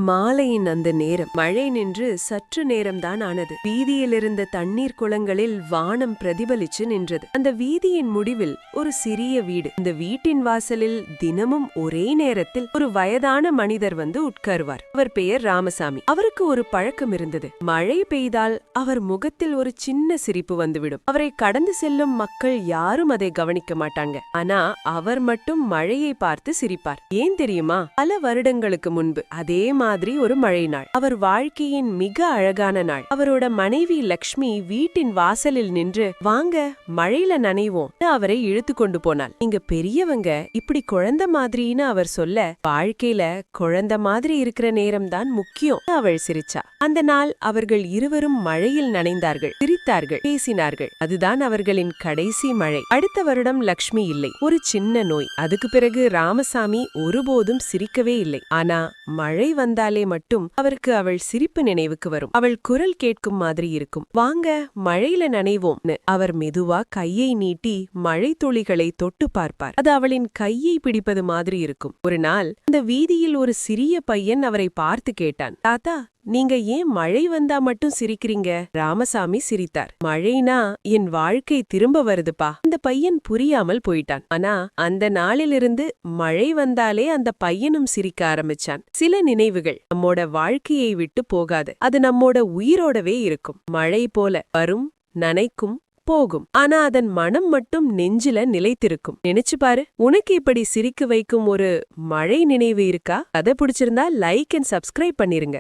மாலையின் அந்த நேரம் மழை நின்று சற்று நேரம்தான் ஆனது. வீதியிலிருந்த தண்ணீர் குளங்களில் வானம் பிரதிபலிச்சு நின்றது. அந்த வீதியின் முடிவில் ஒரு சிறிய வீடு. இந்த வீட்டின் வாசலில் தினமும் ஒரே நேரத்தில் ஒரு வயதான மனிதர் வந்து உட்காருவார். அவர் பெயர் ராமசாமி. அவருக்கு ஒரு பழக்கம் இருந்தது. மழை பெய்தால் அவர் முகத்தில் ஒரு சின்ன சிரிப்பு வந்துவிடும். அவரை கடந்து செல்லும் மக்கள் யாரும் அதை கவனிக்க மாட்டாங்க. ஆனா அவர் மட்டும் மழையை பார்த்து சிரிப்பார். ஏன் தெரியுமா? பல வருடங்களுக்கு முன்பு அதே மாதிரி ஒரு மழை நாள். அவர் வாழ்க்கையின் மிக அழகான நாள். அவரோட மனைவி லக்ஷ்மி வீட்டின் வாசலில் நின்று, வாங்க மழையில நனைவோம், அவரை இழுத்து கொண்டு போனாள். நீங்க பெரியவங்க இப்படி குழந்தை மாதிரின்னு அவர் சொல்ல, வாழ்க்கையில குழந்தை மாதிரி இருக்கிற நேரம் தான் முக்கியம். அவள் சிரிச்சா. அந்த நாள் அவர்கள் இருவரும் மழையில் நனைந்தார்கள், சிரித்தார்கள், பேசினார்கள். அதுதான் அவர்களின் கடைசி மழை. அடுத்த வருடம் லக்ஷ்மி இல்லை. ஒரு சின்ன நோய். அதுக்கு பிறகு ராமசாமி ஒருபோதும் சிரிக்கவே இல்லை. ஆனா மழை வந்தாலே மட்டும் அவருக்கு அவள் சிரிப்பு நினைவுக்கு வரும். அவள் குரல் கேட்கும் மாதிரி இருக்கும். வாங்க மழையில நனைவோம்னு. அவர் மெதுவா கையை நீட்டி மழை துளிகளை தொட்டு பார்ப்பார். அது அவளின் கையை பிடிப்பது மாதிரி இருக்கும். ஒரு நாள் அந்த வீதியில் ஒரு சிறிய பையன் அவரை பார்த்து கேட்டான், தாத்தா, நீங்க ஏன் மழை வந்தா மட்டும் சிரிக்கிறீங்க? ராமசாமி சிரித்தார். மழைனா என் வாழ்க்கை திரும்ப வருதுப்பா. அந்த பையன் புரியாமல் போயிட்டான். ஆனா அந்த நாளிலிருந்து மழை வந்தாலே அந்த பையனும் சிரிக்க ஆரம்பிச்சான். சில நினைவுகள் நம்மோட வாழ்க்கையை விட்டு போகாது. அது நம்மோட உயிரோடவே இருக்கும். மழை போல வரும், நனைக்கும், போகும். ஆனா அதன் மனம் மட்டும் நெஞ்சில நிலைத்திருக்கும். நினைச்சு பாரு, உனக்கு இப்படி சிரிக்க வைக்கும் ஒரு மழை நினைவு இருக்கா? கதை பிடிச்சிருந்தா லைக் அண்ட் சப்ஸ்கிரைப் பண்ணிருங்க.